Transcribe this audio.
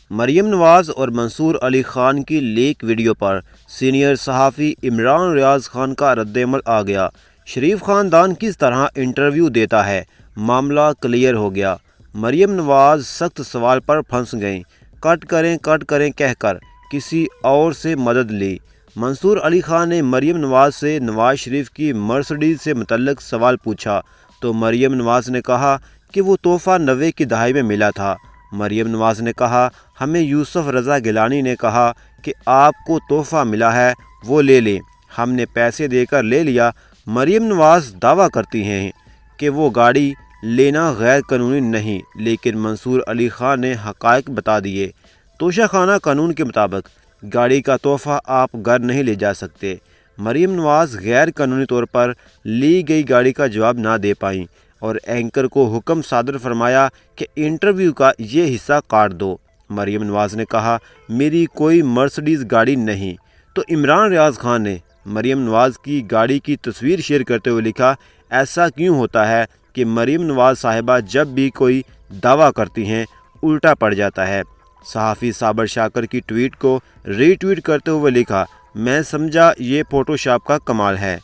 مریم نواز اور منصور علی خان کی leak video پر senior صحافی عمران ریاض خان کا رد عمل آ گیا۔ شریف خاندان کس طرح انٹرویو دیتا ہے، معاملہ کلیئر ہو گیا۔ مریم نواز سخت سوال پر پھنس گئیں، کٹ کریں کہہ کر کسی اور سے مدد لی۔ منصور علی خان نے مریم نواز سے نواز شریف کی مرسڈیز سے متعلق سوال پوچھا تو مریم نواز نے کہا کہ وہ تحفہ 90 کی دہائی میں ملا تھا۔ مریم نواز نے کہا، ہمیں یوسف رضا گیلانی نے کہا کہ آپ کو تحفہ ملا ہے وہ لے لیں، ہم نے پیسے دے کر لے لیا۔ مریم نواز دعویٰ کرتی ہیں کہ وہ گاڑی لینا غیر قانونی نہیں، لیکن منصور علی خان نے حقائق بتا دیے۔ توشہ خانہ قانون کے مطابق گاڑی کا تحفہ آپ گھر نہیں لے جا سکتے۔ مریم نواز غیر قانونی طور پر لی گئی گاڑی کا جواب نہ دے پائیں اور اینکر کو حکم صادر فرمایا کہ انٹرویو کا یہ حصہ کاٹ دو۔ مریم نواز نے کہا، میری کوئی مرسڈیز گاڑی نہیں۔ تو عمران ریاض خان نے مریم نواز کی گاڑی کی تصویر شیئر کرتے ہوئے لکھا، ایسا کیوں ہوتا ہے کہ مریم نواز صاحبہ جب بھی کوئی دعویٰ کرتی ہیں الٹا پڑ جاتا ہے۔ صحافی صابر شاکر کی ٹویٹ کو ری ٹویٹ کرتے ہوئے لکھا، میں سمجھا یہ فوٹو شاپ کا کمال ہے۔